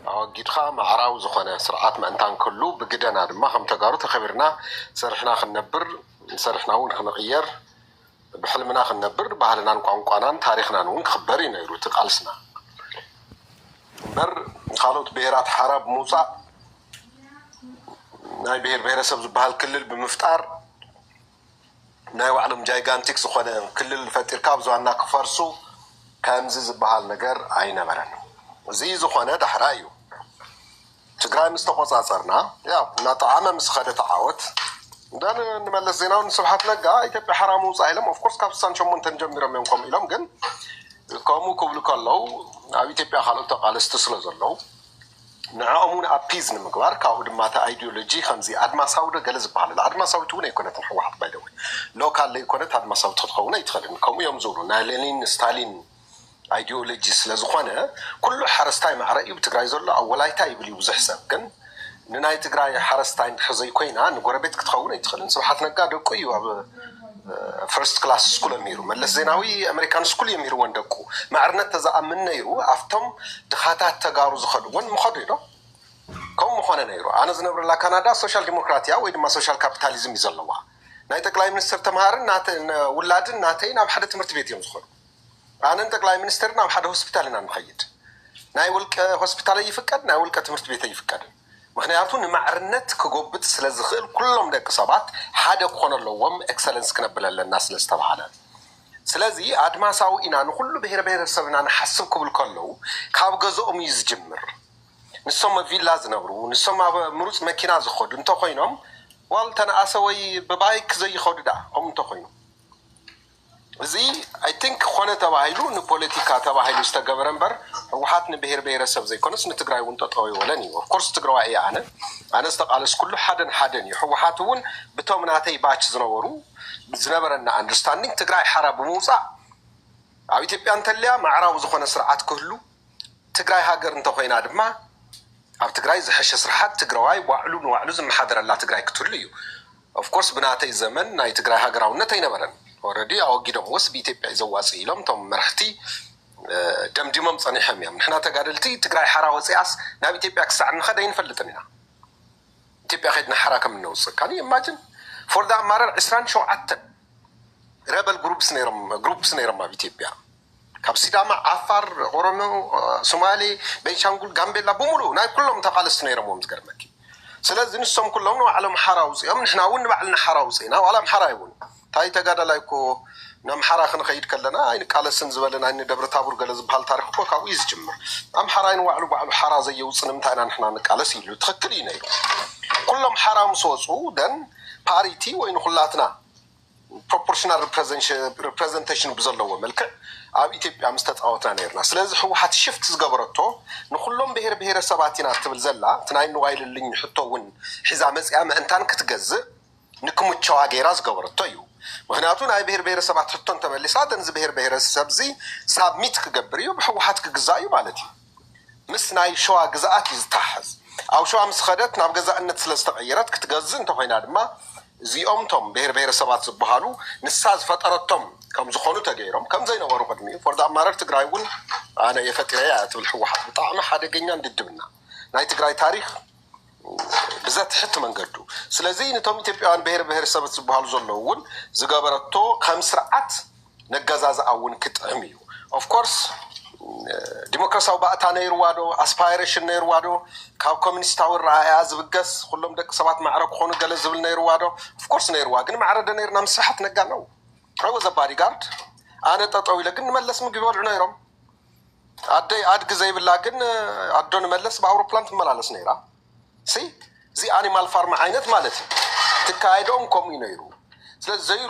أوجدها معراو زخنا سرعات ما أنتان كله بجدنا ما هم تجارو تخبرنا سرحنا خنبر سرحنا ون خنغير بحلمنا خنبر بعلنا نقعن قانان تاريخنا نون خبرينا يرو تقالسنا بر خالوت بيرات حرب موسى ناي بير سبز بهالكلل بمفتار ناي وعلم جايجانتيك زخنا كلل فتير كابزو عنا كفرسو كامزز بهالنجر عينا مرن زي زخنا دحرايو تقرأ مستقصاصرنا يا نطعم مسخدة تعاوت دان نملس زينا ونسبحت لقا يتبع حرام وصايلم اوف كورس كابسان شمون تنجمر منكم إلهم جن كومو كبل كلو أبي تبع خالق تقال استسلزلو نعمون أبيز نمقبار كاود ماتا أيديولوجي خمزي أدما ساود جلز بحال الأدما ساود تونا يكون تنحو واحد بايدوي لو كان لي يكون أدما ساود تدخلون يدخلون كومو يوم زورو نالين ستالين أيديولوجي سلازخانة كل حرستاي مع رأيه بتقرأي زلا أولاي تاي بلي وزح سبكن نناي تقرأي حرستاي حزي كوينا نقربت كتخونه يدخلون سبحتنا قادو كويو first class school ميرو ملس زيناوي أمريكان سكول يميرو وندكو معرنا تزامن نيرو أفتم دخاتات تجارو زخدون مخديرو كم مخنا نيرو أنا زنبر لا كندا سوشيال ديمقراطيا ويدما سوشيال كابيتاليزم يزلوا ناي تقلاي منستر تمهارن ناتن ولادن ناتين أب حدا تمرت بيتهم زخدو أنا أنت قلاي منسترنا بحدا هوسبيتالنا نخيد ناي ولك هوسبيتال يفكر ناي ولك تمرت بيته يفكر مخنياتون معرنت كجوبت سلازخيل كلهم دك صبات حدا كون اللوم إكسلنس كنبلا للناس اللي استبعدنا سلازي أدماساو إنا نقول بهير سبنا نحسب قبل كله كاب جزء يزجمر نسمى فيلا زنبرو نسمى مروت مكينة زخود انتو خينهم والتنا أسوي ببايك زي خود دا هم انتو خينهم زي I think خانة تباهيلو نبوليتيكا تباهيلو استقبرنبر وحاتنا بهير سب زي كونس نتقرأي وانتو طوي ولاني of course تقرأي إيه أنا استقالس كله حدا يحو حاتون بتومناتي باتش زنورو زنبرنا understanding تقرأي حرب موسى أبي تبي أنت اللي معراو زخنا سرعات كله تقرأي هاجر انتو خينا دما أب تقرأي زحش سرحات تقرأي وعلو زم حضر الله تقرأي كتوليو of course بناتي زمن ناي تقرأي هاجر ونتي نبرن already أوجدهم وس بيتبع زواسي لهم تم مرحتي دمدمم صنيحهم يا نحنا تقارلتي تقرأي حراوة سياس نبي تبع كسعن خدين فلتنينا تبع خدنا حركة من نوصل كان imagine for that matter إسران شو عتن rebel group سنيرم ما بيتبع كابسيدا مع عفار أورمو سومالي بيشانغول غامبيلا بومولو ناي كلهم تقال سنيرم ومزقرمك سلازم نسهم كلهم وعلم حراوس يوم نحنا ون بعلنا حراوسينا وعلم حرايون تاي تقادا لايكو نم حراخ نخيد كلنا أين قال السنزبلنا أين دبر تابور قال زبال تاريخ كوكا ويزجمر أم حراين وعلو بعلو حرا زي وصنم تاينا نحنا نقال سيلو تخكرين كلهم حرام صوصو دن باريتي وين خلاتنا proportional representation بزلوا ملك أبي تبي عمستت أوتنا نيرنا سلازم هو حت شفت زجبرته نخلهم بهير سباتنا تبل زلا تناين نوايل اللي نحطون حزامز أما أنتان كتجزء نكمل تشواجيراز جبرته يو مهناتون هاي بهير سبات حطون تملي سادن بهير سبزي ساب ميت كجبريو بحوحات كجزايو مالتي مسناي شوا جزاءات يزتحز أو شو أمس خدت ناب جزاء النتسلس تغيرت كتجزء انتو هنا ما زي أمتم بهير سبات زبحالو نساز فترتم كم زخونو تغيرهم كم زينا ورو قدمي فردا مارك تقرايون أنا يفتريات بالحوحات بطعم حدا جنيان ضدنا ناي تقراي تاريخ بذات حتى من قدو سلازي نتوم يتبعان بهير سبت زبحالو زلوون زقابرتو خمس رعات نقازاز أون كتعميو of course ديمقراسياو بقتا نيروادو اسبايريشن نيروادو كاب كومينيستاو الرأي زبقس كلهم دك سبات معرق خونو قال زبل نيروادو of course نيرواد قن معرض نيرنا مسحت نقانو هو ذا بادي جارد أنا تطوي لكن ملس مقبل نيرم عد زي بالله قن عدون ملس بأوروبلان تملالس نيرا سي زي أنيمال فارم عينت مالتي تكايدهم كومينيرو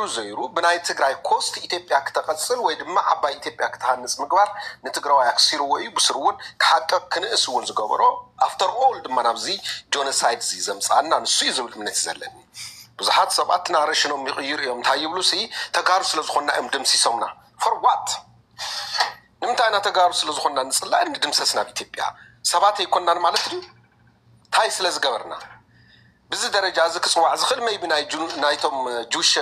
زيرو بناي تقرأي كوست إتبع كتقصل ويدمع عبا إتبع كتهنس مقبار نتقرأي أكسيرو وي بسرون كحقا كنقسون زقبرو after all دم نبزي جونسايد زي زمس عنا نسوي زبل من تزلني بزحات سبعت نارشنو مغير يوم تايبلو سي تقارس لزخونا ام دمسي سومنا for what نمتا أنا تقارس لزخونا نصلا ان دمسسنا بإتبع سبعت يكوننا مالتري تايس لزقبرنا بزي درجة زك صواع زخل ما يبناي نايتهم جوش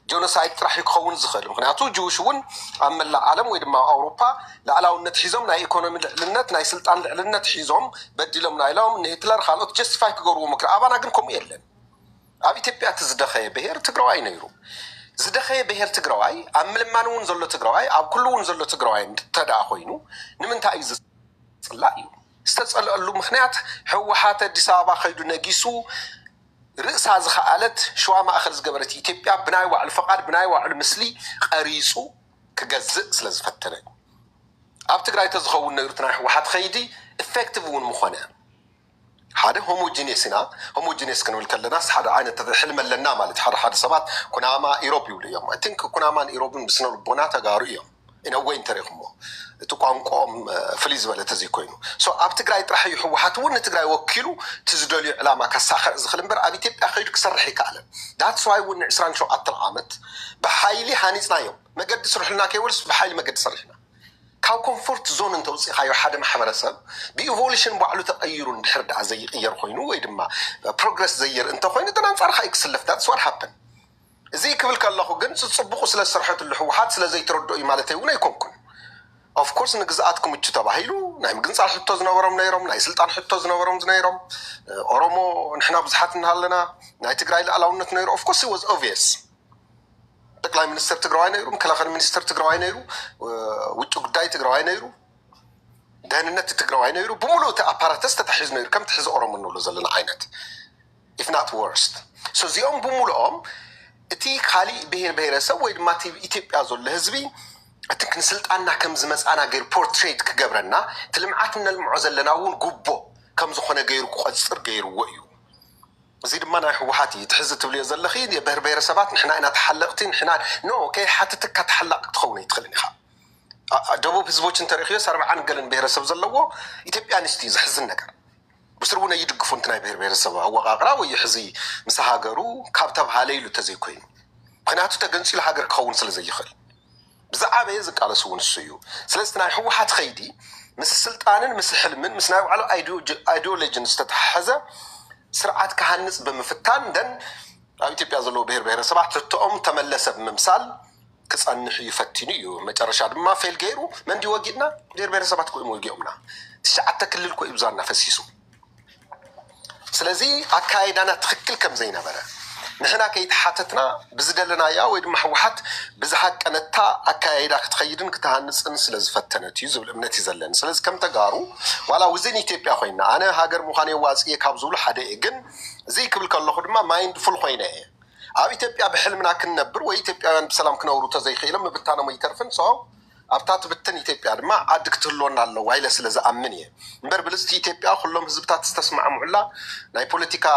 جونوسايد راح يكون زخل مخناتو جوشون أما العالم ويدما أوروبا لعلاو نتحيزهم ناي إيكونومي لنت ناي سلطان لنت حيزهم بدلهم نايلهم إن هتلر خالط جستفاي كجورو مكر أبانا جنكم يلن أبي تبي تزدخي بهير تقرأي نيرو زدخي بهير تقرأي أما لما نون زلوا تقرأي أو كلون زلوا تقرأي تدع خوينو نمن تعيز لا يو استسأل له مخنات حوحات الدسابة خيدو نجيسو رأس هذا خالت شو ما أخذ جبرتي تبيع بناي وعلى الفقار بناي وعلى المسلي قريسو كجزء سلز فتنة أبتقرأي تزخون نيرتنا حوحات خيدي effective ونمخنا هذا homogeneous homogeneous كانوا الكلناس هذا عين حلم لنا مالت هذا سبات كنا ما إيروبي ولا يوم I think كنا ما إيروبي بس نربونات قارية إن وين تاريخهم تقام قام فليز ولا تزيكوينو أبتقرأي ترى حيوحات ون تقرأي وكيلو تزدولي علامة كساخر زخلن بر أبي تبقى خير كسر حكاله that's why ون عسران شو عامت بحايلي هانيسنا يوم ما قد سرح لنا كيولس بحايلي ما قد سرحنا كاو كومفورت زون انت وصي خايو حدا محبرسب بإيفوليشن بعلو تغيرون حرد عزي غير خوينو ويدما بروجرس زير انت خوينو تنان صار خايك سلف that's what happened زي كبل كالله جن تصبقوا سلا سرحت اللحوحات سلا زي تردوا إمالته ولا يكونكم of course نجزاتكم الجتابة هيلو نايم جنس على حتى زنورم نيرم ناي سلطان حتى زنورم نيرم أورمو نحنا بزحتنا هلنا ناي تجري لعلاونة نيرو of course it was obvious تقلع منستر تجري نيرو مكلاخر منستر تجري نيرو وتشوك داي تجري نيرو دهن النت تجري نيرو بمولو تأباراتس تحجز نيرو كم تحجز أورمو نولو زلنا عينت if not worst so زيهم بمولو تي خالي بهير سويد ما تي إثيوبيا زول لهزبي أتك نسلت أنا كم زمس أنا غير بورتريت كجبرنا تلمعاتنا المعزل لنا ون جوبو كم زخنا غير قصر غير ويو زيد ما نحو وحاتي تحز تبلي زل خيد يا بهر سبات نحنا أنا تحلقتين نحنا نو كي حتى تحلق تخوني تخليني خا جواب حزبوش تاريخية صار عن قلن بهر سب زلوا إثيوبيا نستيز حزن نكر بسرونا يدقفون تناي بهر سب هو غاغرا ويحزي مسهاجرو كابتب حالي لتزيكوين خناتو تجنسي الحجر كون سلزي خل بزعاب يزق على سون السيو سلستنا حوحات خيدي مس السلطانن مس حلمن مس ناو على ايديولوجي استتحزه سرعات كهنص بمفتان دن ኢትዮጵያ ዘሎ ብሄር ሰባት ተኦም ተመለሰ በመምሳል ክጸንሕ ይፈትንዩ መጨረሻ ድማ ፌል ገይሩ መንዲ ወጊድና ብሄር ሰባት ቆይ ወጊውምና ተሻዓተ ክልል ቆይ ብዛና ፈሲሱ ስለዚህ አካይዳና ትክክል ከም ዘይነበረ نحنا كيتحاتتنا بزدلنا يا ويد محوحات بزحقنتا اكايدا كتخيدن كتهنصن سلاز فتنت يزبل امنت يزلن سلاز كم تغارو ولا وزين ኢትዮጵያ خوينا انا هاجر مخاني واصي كابزول حدا ግን زي كبل كله دما مايند فول خوينا اب ኢትዮጵያ بحلمنا كنبر وኢትዮጵያውያን بسلام كنورو تزيخيلم بتانا ما يترفن صو ابتات بتن ኢትዮጵያ دما ادكتلونا الله وايله سلاز امنيه منبر بلست ኢትዮጵያ كلهم حزبታት تستسمع معلا ناي بوليتيكا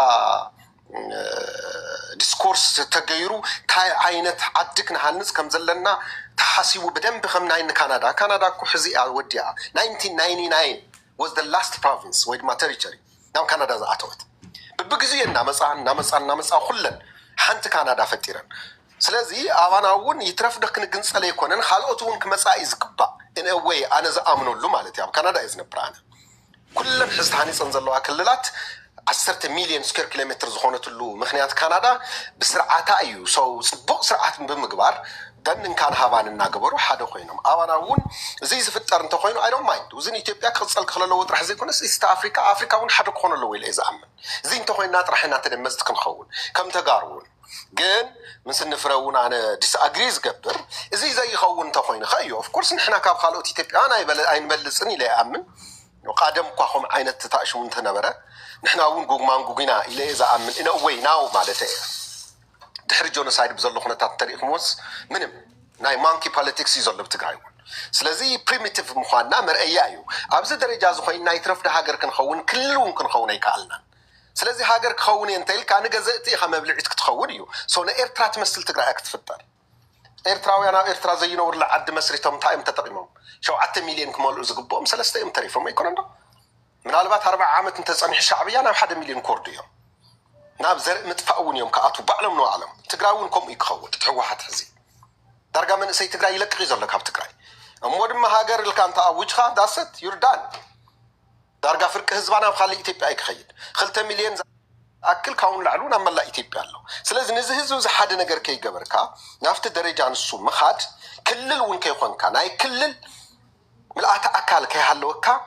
ديسكورس تغيرو تاي عينت عدكنا هنس كم زلنا تحسيبو بدنب خمناين كندا كو حزي وديا 1999 was the last province with my territory now Canada اتوت ببغزينا مسا كلن حنت كندا فتيرن ስለዚህ አባናውን ይትረፍደክ ንግንጸለ ይኮነን халኦቱን ከመጻ ይዝቅባ in a way انا زامنሉ ማለት ያም ካናዳ ይዝነብራና ኩለን ህዝታኒ ጸንዘለዋ ክልላት 10 ሚሊዮን ስኩዌር ኪሎሜትር ዝሆነትሉ ምክንያት ካናዳ በስርዓታ እዩ ሰው ጽቡቅ ስርዓት በመግባር ደንን ካን ሃባንና ገበሩ ሓደ ኮይኖም አባናውን እዚ ዝፍጠር እንተ ኮይኑ አይ ዶንት ማይንድ ወዝን ኢትዮጵያ ክጽል ክለለው ጥራሕ ዘይኮነስ ኢስት አፍሪካውን ሓደ ኮነለው ወይ ለዛም እዚ እንተ ኮይና ጥራሕና ተደመጽ ክንኸውን ከም ተጋሩን ግን من سنفرون أنا disagree قبر إذا يخون تخوين خيو of course نحنا كاب خالوتي تبي أنا أين بلسني لا أمن وقادم قاهم عين التتعشوا من تنبرة نحنا أون جوجنا إلى إذا أمن إن أوي ناو مالته تحرجون سايد بزلقنا تطريق موس منهم ناي مانكي politics يزول بتقايون سلزي primitive مخانا مرأيايو أبزد درجة زخوين ناي ترف ده هاجر كنخون كلهم كنخون يكالنا سلازي هاجر كخوني انت كان جزئتي خما بلعت كتخونيو سونا ايرترا تمثل تقراك تفطر ايرتراويانا ايرترا زي نور لعد مسريتهم تايم تطقمهم شو 10 مليون كمال زغبوم 3 يوم تريفهم ما يكون عنده من البات 4 عامات انت تصنح الشعبيه انا 1 مليون كورديو ناب زرق متفاون يوم كاتو بعلم نو عالم تقراونكم يخوت تحوحت حزي درجه من سي تقراي يلق يزلك هاب تقراي امودم هاجر الكانتا اوجخا داست يوردان دارجا فرق حزبنا خلي ኢትዮጵያ ይخيد 2 مليون أكل كون لعلون أما لا إثيوبيا له سلازم نزهزو زحد نجار كي جبركا نافت درجة عن السوم مخاد كلل وين كي يخون كان أي كلل ملأت أكل كي حلوكا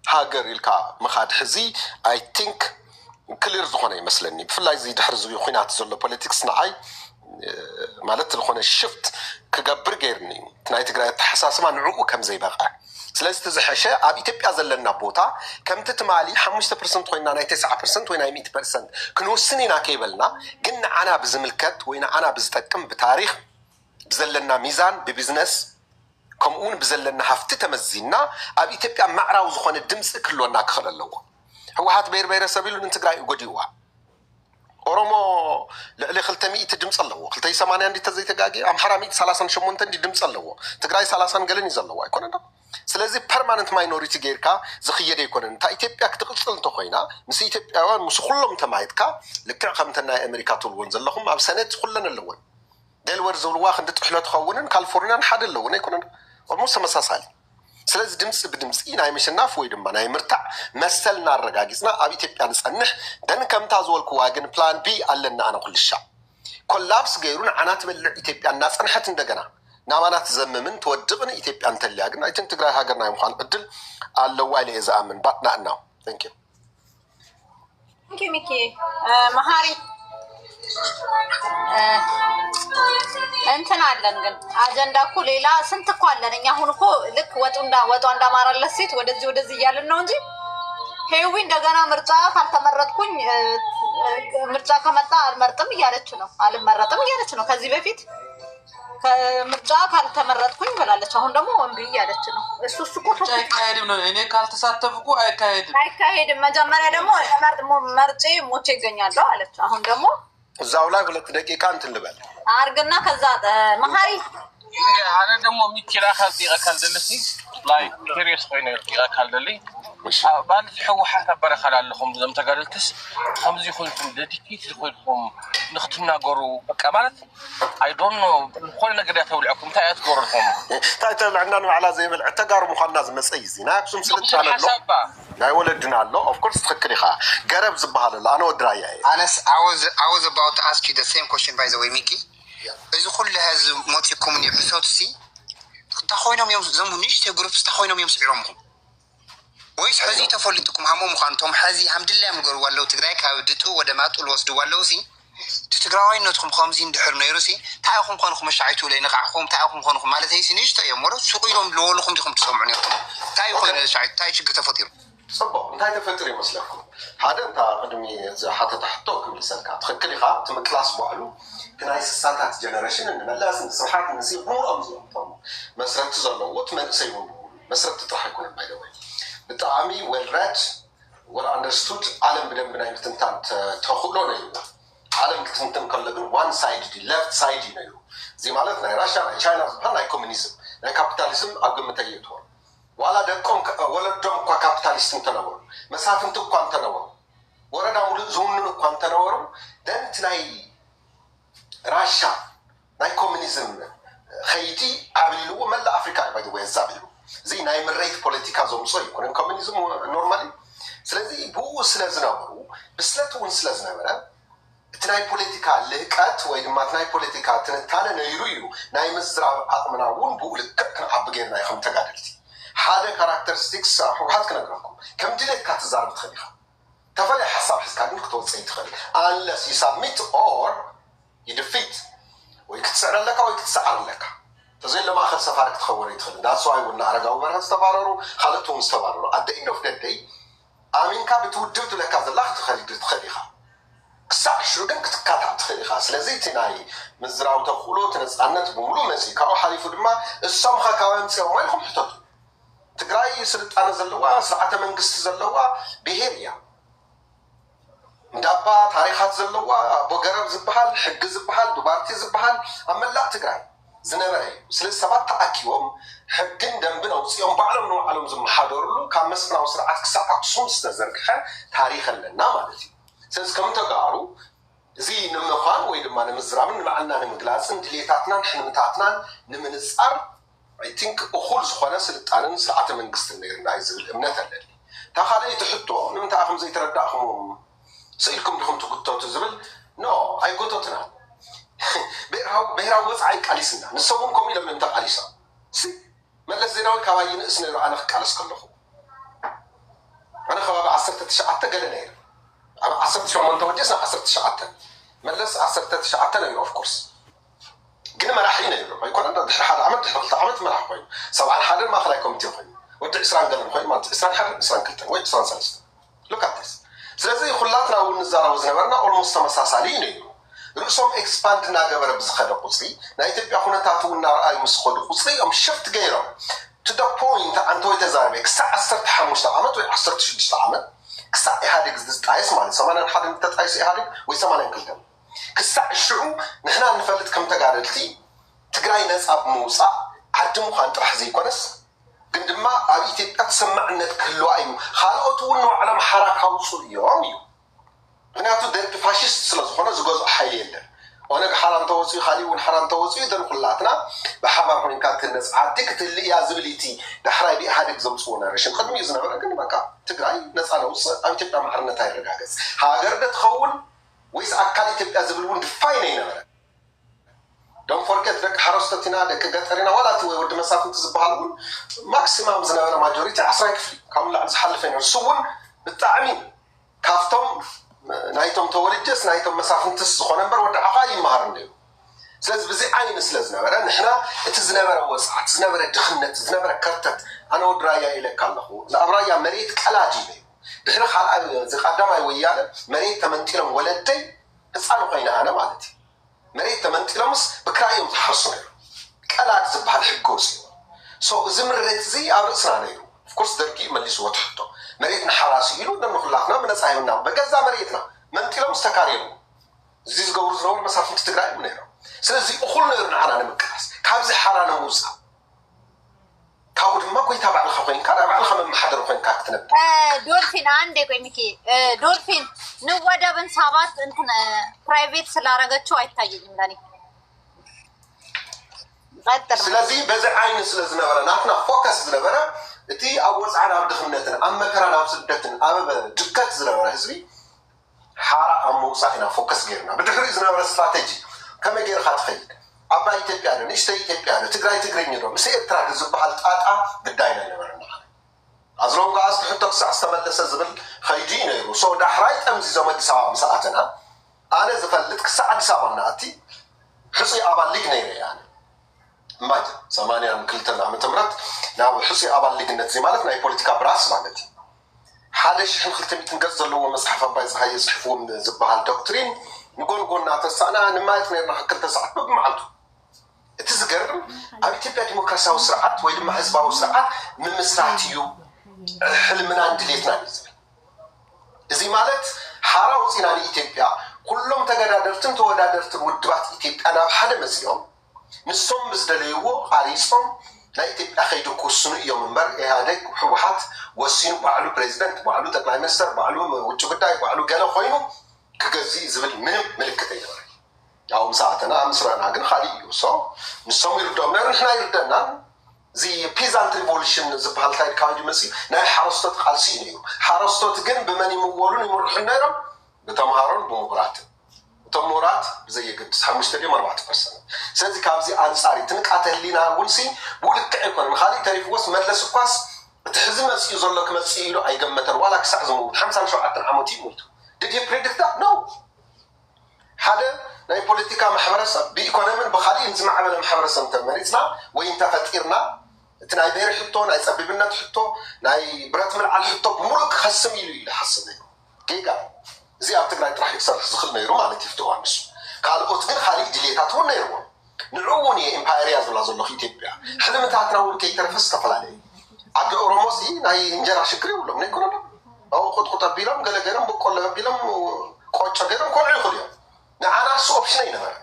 هاجر الكا مخاد حزي I think كل يرزقونه مثلاً بفلا يزيد حرزو يخونات زلوا politics نعاي مالت الخونة الشفت كجبر غيرني تناي تقرأ حساس ما نعوق كم زي بقى سلست تزحشة أبي تبي أزلنا بوتا كم تتمالي 5% وين أنا 9% وين أنا 100% كنو سنين كيبلنا قلنا أنا بزملكت وين أنا بزتكم بتاريخ بزلنا ميزان ببزنس كمون بزلنا هفت تمزينا أبي تبي معرا وزخون الدمس كله ناكخل اللو هو هات بير سبيل ننتقرأ يقديوا أورومو اللي خلتمي تدمس الله خلتي سمانة عندي تزي تجاجي أم حرامي 38 تندي دمس الله تقرأي 30 قلني زلوا يكون هذا سلازي permanent minority غيركا زخية يكون تا إثيوبيا كتقصل تخوينا مس إثيوبيا مس كلهم تمايتكا لكن خمتنا أمريكا طول زلهم أب سنة كلنا اللون دل ورزول واحد تحلو تخونن كالفورنيا حد اللون يكون وموسى مساسالي سلازي دمس بدمس إيه ناي مش الناف ويدم ما ناي مرتع مثلنا الرجاجزنا أبي إثيوبيا نسأنح دن كم تازول كواجن بلان بي قالنا أنا كل الشعب كلابس غيرون عنات من إثيوبيا الناس أنا حتى ندجنا نامانات زممن تودقنا إثيوبيا أنت اللي أجنا أنت تقرأ هاجرنا يوم خان بدل الله عليه إذا أمن بطنا أناو thank you ميكي مهاري أنت نعلن جن أجندا كليلا سنت قالنا نياهون كو لك وتوندا مارا لسيت ودزي يالن نونجي هيوين دغنا مرتا ካልተመረጥኩኝ ምርጫ ከመጣ አልመርጥም እያለች ነው አልመረጥም እያለች ነው ከዚህ በፊት ከምርጫ ካልተመረጥኩኝ ብላለች አሁን ደግሞ ወንብ እያለች ነው እሱ እኮ አይካሄድም ነው እኔ ካልተሳተፍኩ አይካሄድም መጀመሪያ ደግሞ መርጬ ሞቼ ይገኛለሁ አለች አሁን ደግሞ እዛው ላይ 2 ደቂቃ እንትን ልበል አርግና ከዛ መሐሪ أنا دمو ميكيلا خالتي أكلدلسي لايك كيريس فين أكلدلي بعد حو حتى برا لكم زم تقالتس خمسة يخلكم دتيكي يخلكم نختمنا قرو كمالت I don't know خلينا قد يتولعكم تايت قرهم تايت عندنا على زي ما اعتقاروا مخناز مسيزي ناكسم سلت على له لا ولدنا له of course تفكري خا قرب زبها له أنا ودرايا Anas I was about to ask you the same question by the way Mickey إذا كل هذا موتيكم من يبثوتسي تخوينهم يوم زمونيش تجربس تخوينهم يوم سعرهم ويش حزي تفولتكم همو مخانتهم حزي الحمد لله مقر ولو تقرأي كاودتو ودمات الوصد ولو سي تقرأي نوتكم 50 دحر نيروسي تعاكم خانكم مشاعيتو لي نقعكم تعاكم خانكم مالت هي سنيش تأمروا سوقيهم لولكم ديكم تسمعوني تعاكم شعيت تعاي شق تفطير صبوا انتهي تفطري مسلكم هذا انت قدمي حتى تحطوكم لسنكات تخكلي خا تم كلاس بعلو كنا ساعات جنريشن إننا لازم صراحة نسيب مو أمزون طم مسرت تزلوت من سيبون مسرت تضحكون by the way بتعامي والرات ولا understood عالم بدم بناي بتنتان تأخذونه يو عالم بتنتان كلهم one side دي left side ينايو زي مالتنا راشا تشاينا هنا كومونيزم نا كابيتاليزم أقوم تيجتون ولا دكم ولا دم كوا كابيتاليستم تناور مسافن تو كوان تناور ولا نامور زون كوان تناور then تناي راشا ناي كومونيزم خيتي عملوا ملا أفريقيا by the way زابلو زي ناي مريت بوليتيكا زومسوي كونن كومونيزم نورمالي سلازي بو سلازناورو بسلاتون سلازناورا تناي بوليتيكا لقات ወይ ድማ تناي بوليتيكا تنتانه نيرويو ناي مزرع عقمناون بو لك عبغير ناي خم تغادلتي هذا كاركترستكس حوحات كنغركم كم ديلك كاتزارب تخليها تفعل حساب حسكادين كتوصي تخلي unless you submit or you defeat ويكتسعر لك ويكتسعر لك تزين لما أخذ سفارك تخوري يدخل that's why قلنا أرقاو برها استفارروا خالتهم استفارروا at the end of the day آمين كا بتودوت لك هذا الله تخليها كسع شروقن كتكاتع تخليها سلازي تناي مزراو تخولو تنسعنت بمولو مسي كاو حريفو دما السمخة كاوام تسيو ما يلهم حتوتو تقرأي سرط أنا زلوا سرعة منقست زلوا بهيريا ندابا تاريخات زلوا بوغرب زبحال حق زبحال دوبارتي زبحال أما لا تقرأي زنبري سلس سبات تأكيوم حقن دنبنا وصيام بعلم نوع علم زم حضرلو كان مسنا وسرعة كسا أقصون استزرقها تاريخا لنا مالتي سلس كم تقارو زي نمخان ويدما نمزرامن معنا نمقلاسن دليتاتنا نحن متاتنا نمنسأر I think أخول زخوانا سلطانن سرعة من قسط النير نايزل الإمنة اللي تخالي تحطو نمتاخم زي ترداخم سئلكم لكم تقطعوا تزبل نو أي قطعتنا بهراو وضعي قاليسنا نسوونكم إلى من تقاليسا ملس زيناوي كواين اسنيرو أنا قالس كلهم أنا خباب 19 قال أنا 19 من توجسنا 19 ملس 19 نيرو أوف كورس قلنا ما راح ينيرو ما يكون عندنا حد عملت ما راح وين سواء حدا ما خلاكم تيوين ودي إسران قال لهم ما إسران حدا إسران كلتن وين إسران سلسلة look at this سلازي خلاتنا والنزارة وزنبرنا almost مساسالين نيرو رؤسهم إكسباند ناقبر بزخد قصري نايتب يأخونا تاتو النار أي مسخود قصري أم شفت غيرهم to the point أنتو يتزاربي كسا عصرت حموش تعامت وعصرت شدش تعامت كسا إحاديك زدست عايس مالي سمانا نحادي متتعيس إحاديك ويسمانا نكلتهم كسا الشعو نحنا نفلت كم تقارلتي تقراي ناس أب موسى عدمو خان ترح زي كونس قندما أبيتي أتسمع أنك كلو أيمو خالقوتو إنو على محركة وصول يوم ምክንያቱ ደርግ ፋሽስት ስለዝኾነ ዝገዝኦ ሓይሊ የለን ኦነግ ሓራም ተወፅኡ ካሊእ ሓራም ተወፅኡ ደን ኩላትና ብሓባር ኮይንካ ክትነፅ ዓዲ ክትልእያ ዝብል እቲ ዳሕራይ ብኢሃደግ ዘምፅዎ ነረሽን ቅድሚ እዩ ዝነበረ ግን በቃ ትግራይ ነፃ ነውፅእ ኣብ ኢትዮጵያ ማሕርነት ኣይረጋገፅ ሃገር ዶ ትኸውን ወይስ ኣካል ኢትዮጵያ ዝብል እውን ድፋይነ ይነበረ ዶን ፎርጌት ደቂ ሓረስቶት ኢና ደቂ ገጠር ኢና ዋላ እቲ ወይ ወዲ መሳፍንቲ ዝበሃል እውን ማክሲማም ዝነበረ ማጆሪቲ 10 ክፍሊ ካብኡ ላዕሊ ዝሓለፈ ይነበረ እሱ እውን ብጣዕሚ ካብቶም نايتم تولدس نايتم مسافنتس زخون نمبر ودع عقاي مهارن ديو سلاز بزي عين سلاز نبرا نحنا تزنبرا وسعة تزنبرا دخنة تزنبرا كرتت أنا ودرايا إليك الله الأبرايا مريت كلاجي ديو نحنا خال زي قدام أي ويانا مريت تمنتيلم ولدي اسألوا قينا أنا مالتي مريت تمنتيلمس بكرايم تحرصنا كلاج زبها الحقوسي سو زمرت زي أرسنا نيو of course دركي مليس وتحطه مريتنا حراسيين ودنا خلاقنا من أصحابنا بجزء مريتنا من تلا مستقارين زيز جورز نور مسافة تقرأ منها سلزي أخلنا يرنا على مكاس كابز حرانا موسى كاود ما كوي تابع الخوين كان تابع الخم محضر وين كاكتنا دولفين عندك ويمكي دولفين نوّدا بن سابات أنتنا برايفت سلارجت شو أيتاجي مداني سلزي بزع عين سلزنا ولا نحنا فوكس زنا تي أول على عبد خمنتنا أما كرنا وسدتنا أما دكات زنا حزبي حارة موسى هنا فوكس غيرنا بدخل زنا ولا استراتيجي كم غير خاط خيد أبا يتبيعنا نشتري يتبيعنا تقرأ نيرو بس يتراك زبها الطاقة بداينا نورنا أزلون قاس تحطك ساعة استملس الزبل خيجين يرو سو دحرايت أمزي زمان ساعة مساعتنا أنا زفلتك ساعة ساعة ناتي حصي أبا ليك نيري يعني ماجد زماني أنا كلتنا عم تمرت ناو حسي أبان لجنة زي مالتنا أي بوليتيكا براس مالتي حدش إحنا خلتنا تنقص اللي هو مصحفة بايز هاي يصحفون زبها الدكتورين نقول ناتسانا نمايتنا إحنا كنت ساعات بمعلتو تزقر أبي تبقى ديمقراطية وسرعات ويدما حزبها وسرعات من مسرعتيو حلمنا عند ليتنا نزل زي مالت حارة وصينا لإثيوبيا كلهم تقدرتن تودادرتن ودبات إثيوبيا أنا بحدا مزيوم نسوم بزدليو قاريسهم لا يتبقى خيدو كوسنو يوم منبر إهادك وحوحات وسينو بعلو بريزيدنت بعلو تقلع منستر بعلو وجو بداي بعلو قالوا خوينو كجزي زبل منهم ملكة يدوري يوم ساعتنا مسرعنا عن خالي يوصو نسوم يردونا نحنا يردنا زي بيزانت ريفولوشن زبهال تايد كاوجي مسي ناي حرستوت خالسينيو حرستوت جن بماني مولون يمرحون نيرم بتمهارون بمقرات تمورات زي قد 5-4%. سنتي كابزي أنصاري تنقطع لينا ونسي بقولك كأيكون خالي تعرف وس مدلس قاس تحزم مسيو زلك مسيو أي جمتر ولا كسر زمود 5 عمودي موت. Did you predict that? No. هذا ناي بوليتيكا محبرسة بإيكونومي بخالي نسمع على محبرسة تمريزنا وين تفكيرنا تناي بير حطو ناي سببنا تحطو ناي برات من على حطو بمرق خصم يلي حسنا. كيجا. زي أبتقرأ راح يكسر زخلنا يروم على تفتوها مش قالوا أتقن خالي دليتات ونا يروم نعوني إمبارياز ولا زلنا خي تبيع حلم تعتنا ولكي تنفس تفلالي عند أوروموسي ناي نجرا شكري ولا من يكون أو خد بيلم قال جرم بكل بيلم قاتش جرم كل عقليا نعنا سوء بشنين هذا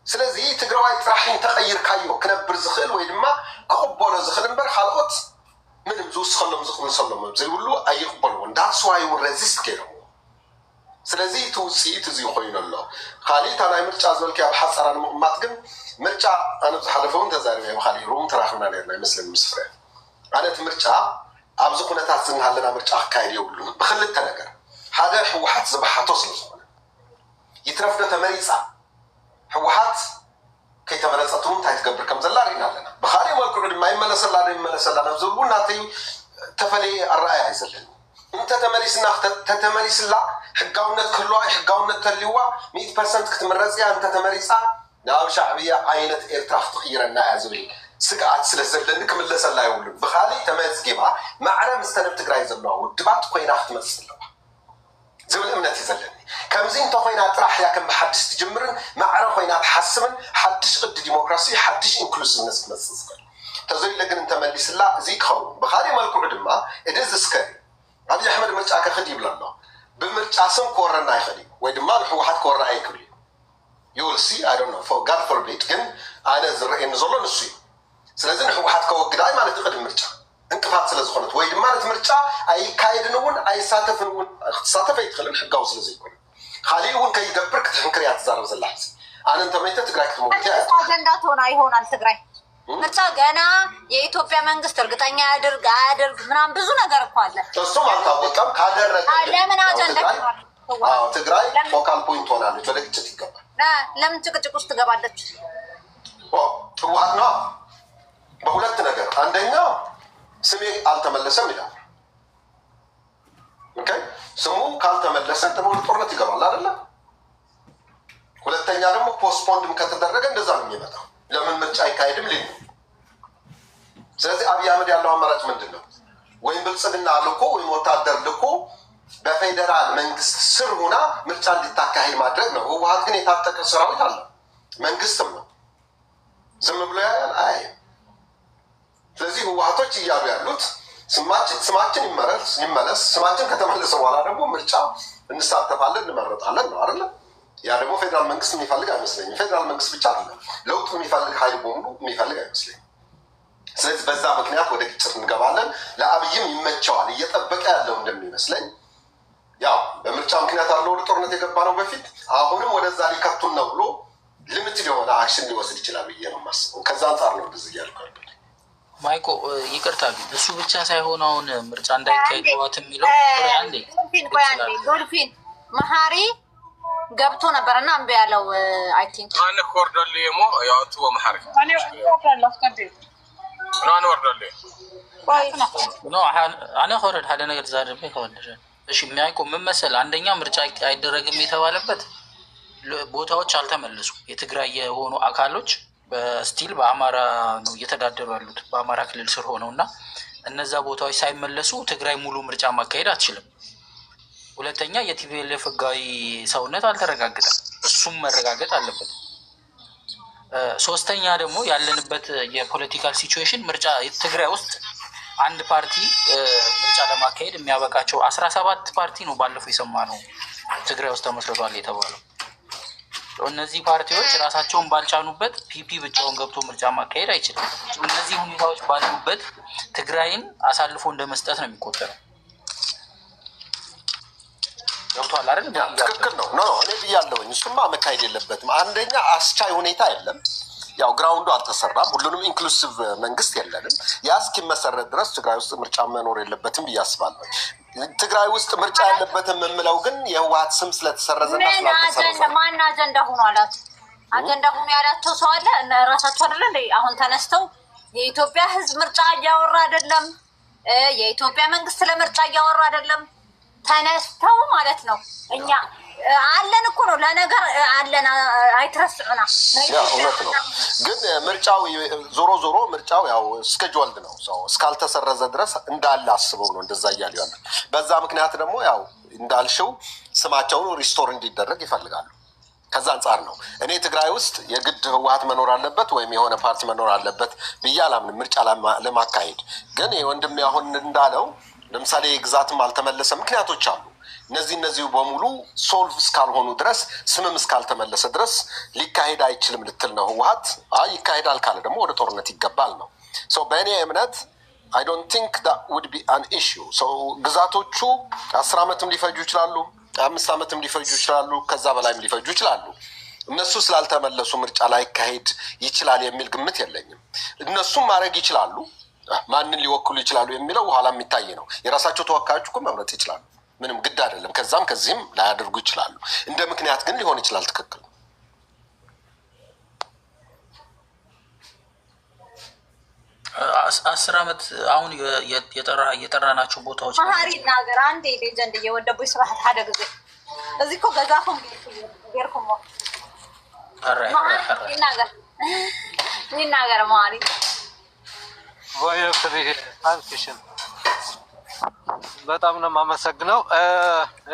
سلزي تقرأي راح تغير كايو كنا برزخل ويدما كقبل زخل نبر خالقت من بزوس خلهم زخل نصلهم زي يقولوا أي قبلون that's why we resist كده سلزي توصي تزي خوين الله خالي تانا مرجع زولك يا بحصر أنا ماتقن مرجع أنا بحلفون تزاري يا خالي روم تراخنا لنا مثل المسفرين أنا تمرجع أبزقنا تحسن هلنا مرجع كايري يقولون بخلت تناقر هذا ሕወሓት ዝባሓቶ ስለዝኾነ ይትረፍዶ ተመሪፃ ሕወሓት ከይተመረፀት እውን እንታይ ትገብር ከም ዘላ ርኢና ኣለና ብካሊእ መልክዑ ድማ ይመለሰላ ዶ ይመለሰላ ናብ ዝብሉ ናተይ ተፈለየ ኣረኣያ ኣይዘለኒ እንተ ተመሊስና ተተመሊስላ ሕጋውነት ክህልዋ ሕጋውነት ተልይዋ 100% ክትምረፅ እያ እንተ ተመሪፃ ናብ ሻዕብያ ዓይነት ኤርትራ ክትቕይረና እያ ዝብል ስግኣት ስለ ዘለኒ ክምለሰላ ይብሉን ብካሊእ ተመዝጊባ ማዕረ ምስተነብ ትግራይ ዘለዋ ውድባት ኮይና ክትመፅእ ኣለዋ ዝብል እምነት እዩ ዘለኒ ከምዚ እንተ ኮይና ጥራሕ እያ ከም ብሓድሽ ትጅምርን ማዕረ ኮይና ትሓስብን ሓድሽ ቅዲ ዲሞክራሲ ሓድሽ ኢንክሉሲቭነስ ክመፅእ ዝኽእል ተዘይለ ግን እንተመሊስላ እዚ ክኸውን ብካሊእ መልክዑ ድማ እድ ዝስከር ኣብይ ኣሕመድ ምርጫ ከኽድ ይብላ ኣሎ ብምርጫ ስም ክወረና ይኽእል እዩ ወይ ድማ ንሕወሓት ክወራ ኣይክብል እዩ ዩልሲ ኣይ ዶንት ኖ ጋድ ፎርቢድ ግን ኣነ ዝረአየኒ ዘሎ ንሱ እዩ ስለዚ ንሕወሓት ከወግዳይ ማለት ቅድሚ ምርጫ እንቅፋት ስለ ዝኾነት ወይ ድማ ነቲ ምርጫ ኣይካየድን እውን ኣይሳተፍን እውን ክትሳተፍ ኣይትኽእልን ሕጋዊ ስለ ዘይኮነ ካሊእ እውን ከይገብር ክትሕንክር እያ ትዛረብ ዘላ ሕዚ ኣነ እንተመይተ ትግራይ ክትመውት እያ አጀንዳ ትሆና ይሆናል ትግራይ ምርጫ ገና የኢትዮጵያ መንግስት እርግጠኛ ያድርግ አያድርግ ምናምን ብዙ ነገር እኮ አለ እሱም አልታወቀም ካደረገ ለምን አጀንዳ ትግራይ ፎካል ፖይንት ሆናለች ወደ ግጭት ይገባል ለምን ጭቅጭቅ ውስጥ ትገባለች ህወሓት ነው በሁለት ነገር አንደኛ ስሜ አልተመለሰም ይላል ኦኬ ስሙ ካልተመለሰ ተሞል ጦርነት ይገባል አይደለ ሁለተኛ ደግሞ ፖስትፖንድም ከተደረገ እንደዛ ነው የሚመጣው ለምን ምርጫ አይካሄድም ሊል ስለዚህ አብይ አህመድ ያለው አማራጭ ምንድነው ወይም ብልጽግና ልኮ ወይም ወታደር ልኮ በፌደራል መንግስት ስር ሆና ምርጫ እንድታካሄድ ማድረግ ነው ህወሓት ግን የታጠቀ ሰራዊት አለ መንግስትም ነው ዝም ብሎ ያያል አይ ስለዚህ ህወሓቶች እያሉ ያሉት ስማችን ይመለስ ስማችን ከተመለሰ በኋላ ደግሞ ምርጫ እንሳተፋለን እንመረጣለን ነው አይደል ያ ደግሞ ፌደራል መንግስት የሚፈልግ አይመስለኝም ፌደራል መንግስት ብቻ አይደለም ለውጥ የሚፈልግ ኃይል በሙሉ የሚፈልግ አይመስለኝም ስለዚህ በዛ ምክንያት ወደ ግጭት እንገባለን ለአብይም ይመቸዋል እየጠበቀ ያለው እንደሚመስለኝ ያው በምርጫ ምክንያት አለው ወደ ጦርነት የገባ ነው በፊት አሁንም ወደዛ ሊከቱን ነው ብሎ ሊሚትድ የሆነ አክሽን ሊወስድ ይችላል ብዬ ነው የማስበው ከዛ አንጻር ነው እንደዚህ እያልኩ ማይኮ ይቅርታ እሱ ብቻ ሳይሆን አሁን ምርጫ እንዳይካሄድ ህወሓት የሚለው ዶልፊን መሀሪ ገብቶ ነበርና እምቢ ያለው አይ ቲንክ አነ ኮርዶልየሞ ያውቱ ወመሐሪ አነ ወርዶልየ አነ ኮረድ ሓደ ነገር ዛሬ ከወደረ እሺ ማይኮ ምን መሰል አንደኛ ምርጫ አይደረግም የተባለበት ቦታዎች አልተመለሱ የትግራይ የሆኑ አካሎች በስቲል በአማራ ነው እየተዳደሩ ያሉት በአማራ ክልል ስር ሆነውና እነዛ ቦታዎች ሳይመለሱ ትግራይ ሙሉ ምርጫ ማካሄድ አትችልም ሁለተኛ የቲፒኤልኤፍ ህጋዊ ሰውነት አልተረጋገጠም እሱም መረጋገጥ አለበት ሶስተኛ ደግሞ ያለንበት የፖለቲካል ሲቹዌሽን ምርጫ ትግራይ ውስጥ አንድ ፓርቲ ምርጫ ለማካሄድ የሚያበቃቸው 17 ፓርቲ ነው ባለፈው የሰማነው ትግራይ ውስጥ ተመስርቷል የተባለው እነዚህ ፓርቲዎች ራሳቸውን ባልቻኑበት ፒፒ ብቻውን ገብቶ ምርጫ ማካሄድ አይችልም እነዚህ ሁኔታዎች ባሉበት ትግራይን አሳልፎ እንደመስጠት ነው የሚቆጠረው ገብቷል አይደል ትክክል ነው ነው እኔ ብያለሁኝ እሱማ መካሄድ የለበትም አንደኛ አስቻይ ሁኔታ የለም ያው ግራውንዱ አልተሰራም ሁሉንም ኢንክሉሲቭ መንግስት የለንም ያ እስኪመሰረት ድረስ ትግራይ ውስጥ ምርጫ መኖር የለበትም ብዬ አስባለሁ ትግራይ ውስጥ ምርጫ ያለበትም የምለው ግን የህወሓት ስም ስለተሰረዘና ስላልተሰረዘ ማን አጀንዳ ሆኖ አላት አጀንዳ ሆኖ ያላቸው ሰው አለ እና ራሳቸው አይደለ እንዴ አሁን ተነስተው የኢትዮጵያ ህዝብ ምርጫ እያወራ አይደለም የኢትዮጵያ መንግስት ለምርጫ እያወራ አይደለም ተነስተው ማለት ነው እኛ አለን እኮ ነው ለነገር አለን አይትረስዑና እውነት ነው ግን ምርጫው ዞሮ ምርጫው ያው ስኬጁልድ ነው ሰው እስካልተሰረዘ ድረስ እንዳለ አስበው ነው እንደዛ እያሉ ያለ በዛ ምክንያት ደግሞ ያው እንዳልሽው ስማቸውን ሪስቶር እንዲደረግ ይፈልጋሉ ከዛ አንጻር ነው እኔ ትግራይ ውስጥ የግድ ህወሓት መኖር አለበት ወይም የሆነ ፓርቲ መኖር አለበት ብዬ አላምንም ምርጫ ለማካሄድ ግን ወንድሜ አሁን እንዳለው ለምሳሌ ግዛትም አልተመለሰ ምክንያቶች አሉ እነዚህ በሙሉ ሶልቭ እስካልሆኑ ድረስ ስምም እስካልተመለሰ ድረስ ሊካሄድ አይችልም ልትል ነው ህወሓት ይካሄዳል ካለ ደግሞ ወደ ጦርነት ይገባል ነው በእኔ እምነት I don't think that would be an issue ግዛቶቹ 10 ዓመትም ሊፈጁ ይችላሉ 5 ዓመትም ሊፈጁ ይችላሉ ከዛ በላይም ሊፈጁ ይችላሉ እነሱ ስላልተመለሱ ምርጫ ላይ ካሄድ ይችላል የሚል ግምት የለኝም እነሱም ማድረግ ይችላሉ ማንን ሊወክሉ ይችላሉ የሚለው ኋላ የሚታይ ነው የራሳቸው ተወካዮች እኮ መምረጥ ይችላሉ ምንም ግድ አይደለም። ከዛም ከዚህም ላያደርጉ ይችላሉ። እንደ ምክንያት ግን ሊሆን ይችላል። ትክክል ነው። 10 ዓመት አሁን የጠራናቸው ቦታዎች ማሃሪ ነገር አንዴ ሌጀንድ እየወደቡ ስራህት ሓደ ጊዜ እዚህ እኮ ገዛኩም ጌርኩም ነገር ማሪ ወይ ፍሪ ታንክሽን በጣም ነው የማመሰግነው።